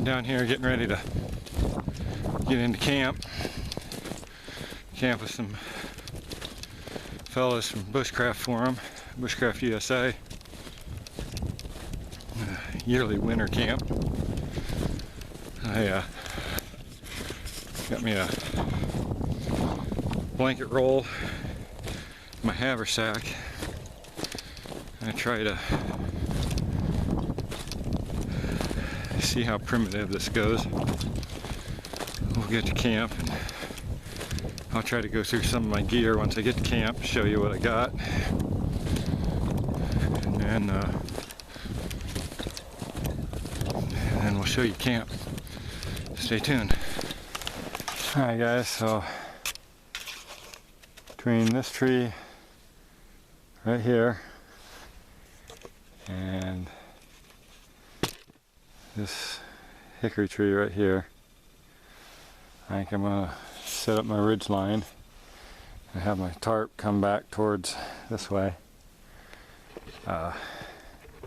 Down here getting ready to get into camp with some fellas from Bushcraft Forum, BushcraftUSA, yearly winter camp. I got me a blanket roll, my haversack. I try to see how primitive this goes. We'll get to camp and I'll try to go through some of my gear once I get to camp, show you what I got, and then we'll show you camp. Stay tuned. Alright guys, so between this tree right here and this hickory tree right here, I think I'm going to set up my ridge line and have my tarp come back towards this way.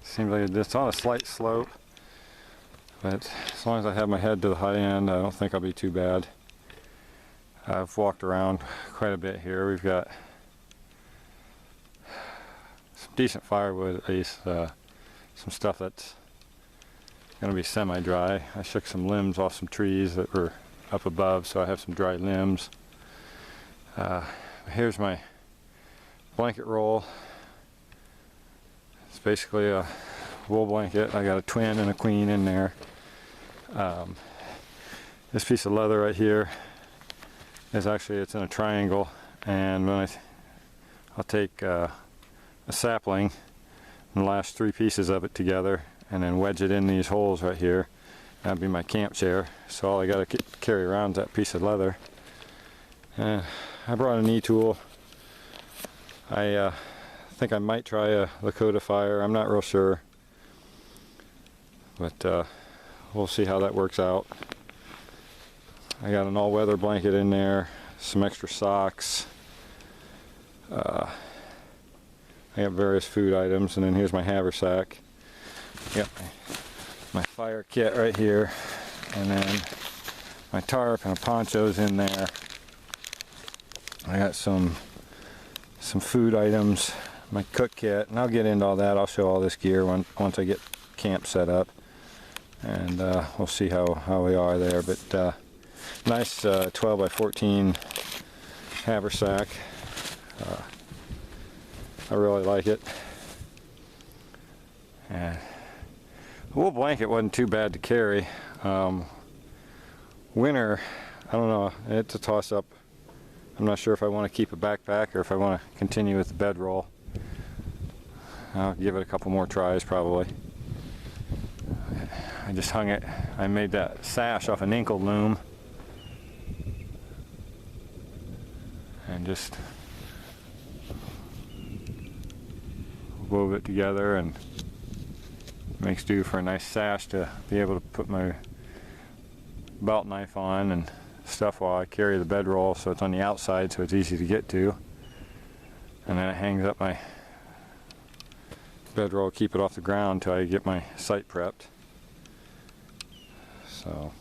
Seems like it's on a slight slope, but as long as I have my head to the high end, I don't think I'll be too bad. I've walked around quite a bit here. We've got some decent firewood, at least some stuff that's going to be semi-dry. I shook some limbs off some trees that were up above, so I have some dry limbs. Here's my blanket roll. It's basically a wool blanket. I got a twin and a queen in there. This piece of leather right here is actually, it's in a triangle, and when I'll take a sapling and lash 3 pieces of it together and then wedge it in these holes right here. That'd be my camp chair. So all I got to carry around is that piece of leather. I brought an e-tool. I think I might try a Lakota fire. I'm not real sure, but we'll see how that works out. I got an all-weather blanket in there, some extra socks. I got various food items, and then here's my haversack. Yep, my fire kit right here, and then my tarp and ponchos in there. I got some food items, my cook kit, and I'll get into all that. I'll show all this gear once I get camp set up, and we'll see how we are there. But nice 12 by 14 haversack. I really like it. And the wool blanket wasn't too bad to carry. Winter, I don't know, it's a toss-up. I'm not sure if I want to keep a backpack or if I want to continue with the bedroll. I'll give it a couple more tries probably. I just hung it. I made that sash off an ankle loom and just wove it together, and makes do for a nice sash to be able to put my belt knife on and stuff while I carry the bedroll, so it's on the outside so it's easy to get to. And then it hangs up my bedroll, keep it off the ground until I get my site prepped. So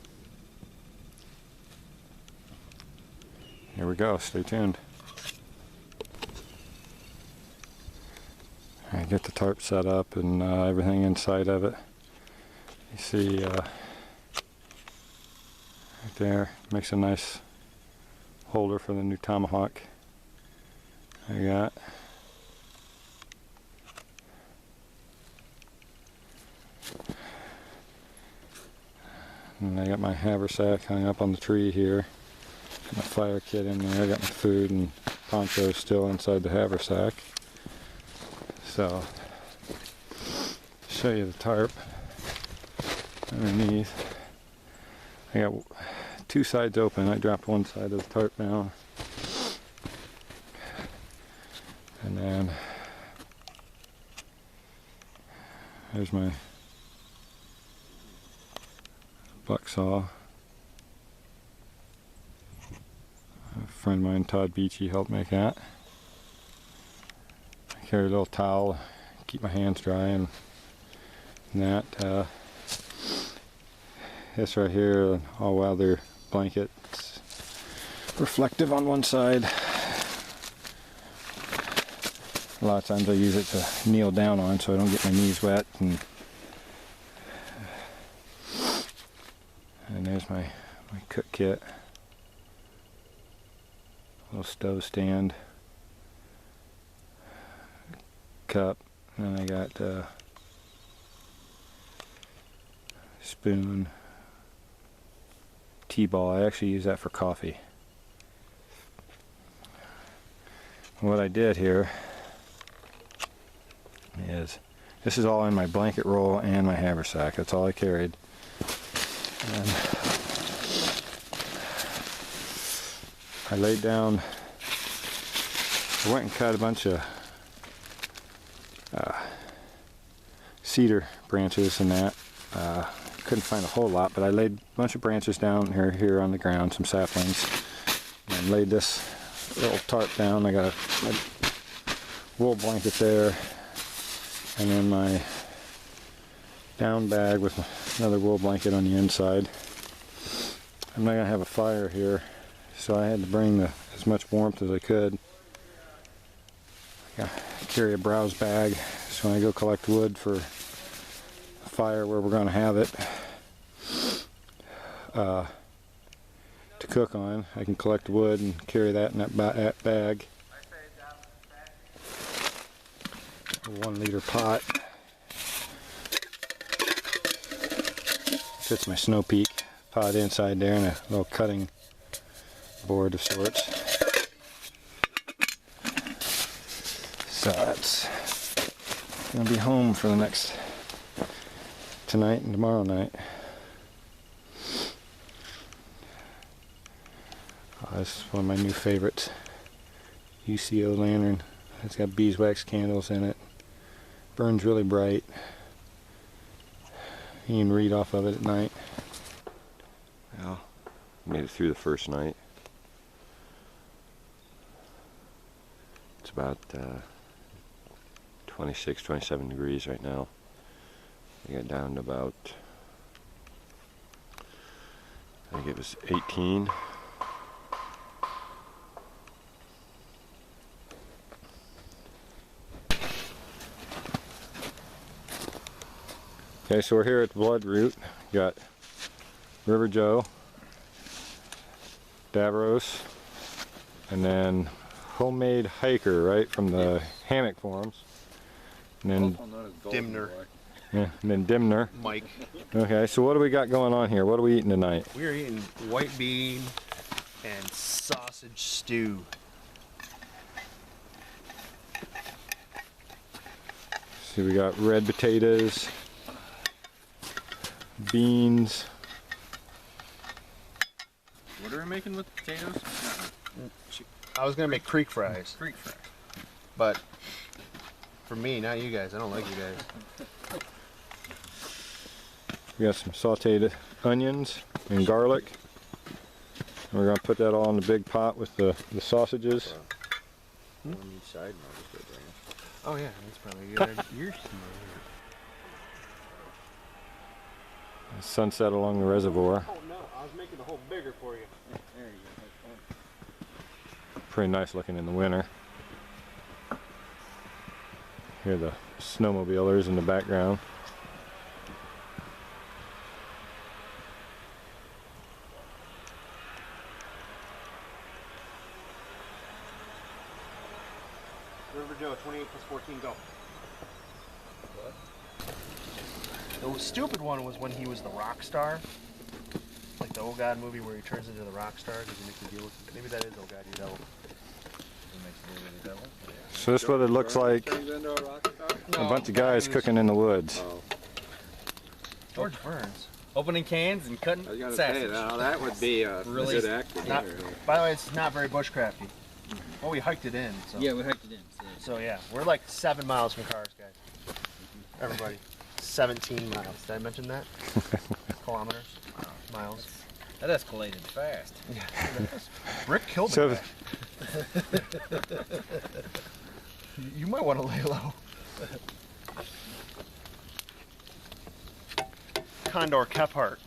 here we go, stay tuned. I get the tarp set up and everything inside of it. You see right there, makes a nice holder for the new tomahawk I got. And I got my haversack hung up on the tree here. Got my fire kit in there. I got my food and ponchos still inside the haversack. So, show you the tarp underneath. I got two sides open. I dropped one side of the tarp down. And then there's my buck saw. A friend of mine, Todd Beachy, helped make that. I carry a little towel, keep my hands dry, and that. This right here, all weather blanket. It's reflective on one side. A lot of times I use it to kneel down on so I don't get my knees wet. And there's my cook kit. Little stove stand. Cup. And then I got spoon. Tea ball. I actually use that for coffee. What I did here is, this is all in my blanket roll and my haversack. That's all I carried. And I laid down, I went and cut a bunch of cedar branches and that. Couldn't find a whole lot, but I laid a bunch of branches down here on the ground, some saplings, and laid this little tarp down. I got a wool blanket there, and then my down bag with another wool blanket on the inside. I'm not gonna have a fire here, so I had to bring as much warmth as I could. I carry a browse bag, so when I go collect wood for a fire where we're gonna have it to cook on, I can collect wood and carry that in that bag. A 1 liter pot. Fits my Snow Peak pot inside there, and a little cutting board of sorts. So that's gonna be home for the next tonight and tomorrow night. This is one of my new favorites. UCO lantern. It's got beeswax candles in it. Burns really bright. You can read off of it at night. Well, made it through the first night. It's about 26, 27 degrees right now. We got down to about, I think it was 18. Okay, so we're here at Bloodroot. Got River Joe, Davros, and then Homemade Hiker, right, from the hammock forums. And then Dimner. Yeah, and then Dimner. Mike. Okay, so what do we got going on here? What are we eating tonight? We are eating white bean and sausage stew. So we got red potatoes, beans. What are we making with potatoes? I was gonna make creek fries, Creek fries. but for me, not you guys. I don't like you guys. We got some sauteed onions and garlic. And we're gonna put that all in the big pot with the sausages. On each side, and I'll just go bring it. Oh yeah, that's probably a good idea. You're smart. Sunset along the reservoir. Oh no, I was making the hole bigger for you. There you go. Pretty nice looking in the winter. Hear the snowmobilers in the background. River Joe, 28 plus 14, go. The stupid one was when he was the rock star. Like the Oh God movie where he turns into the rock star because he makes a deal with. Maybe that is Oh God, you devil. So this is what it looks like. A bunch of guys cooking in the woods. George Burns. Opening cans and cutting I was gonna sausage. say now that would be a Really good acting Not, here. by the way, it's not very bushcrafty. Well, we hiked it in, so. Yeah, we hiked it in. So yeah, we're like 7 miles from cars, guys. Everybody, 17 miles. Did I mention that? Kilometers, miles. That escalated fast. Rick killed So- it. You might want to lay low. Condor Kephart.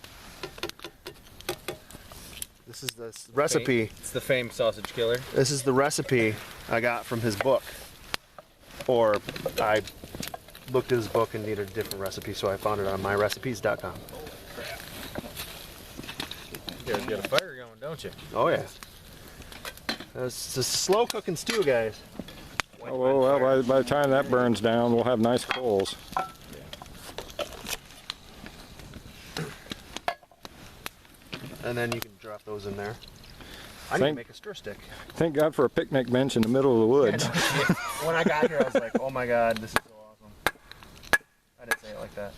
This is the recipe. It's the famed sausage killer. This is the recipe I got from his book. Or I looked at his book and needed a different recipe, so I found it on myrecipes.com. You guys got a fire going, don't you? Oh yeah. It's a slow cooking stew, guys. Oh, well, by the time that burns down, we'll have nice coals. And then you can drop those in there. I need to Thank- make a stir stick. Thank God for a picnic bench in the middle of the woods. When I got here, I was like, oh my god, this is so awesome. I didn't say it like that.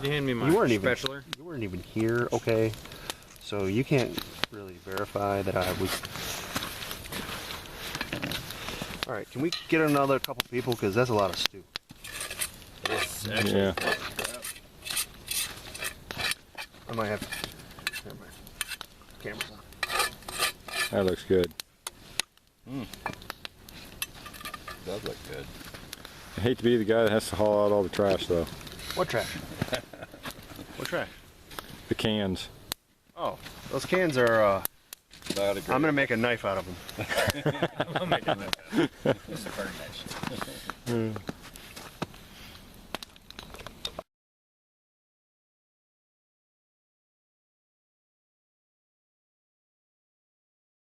You hand me my You weren't even spatula. You weren't even here, okay? So you can't really verify that I was. All right, can we get another couple people? Because that's a lot of stew. Yeah. I might have. Never mind. Camera's on. That looks good. Does look good. I hate to be the guy that has to haul out all the trash, though. What trash? What trash? The cans. Oh, those cans are. Not a I'm gonna make a knife out of them. I'm making that. This is very nice.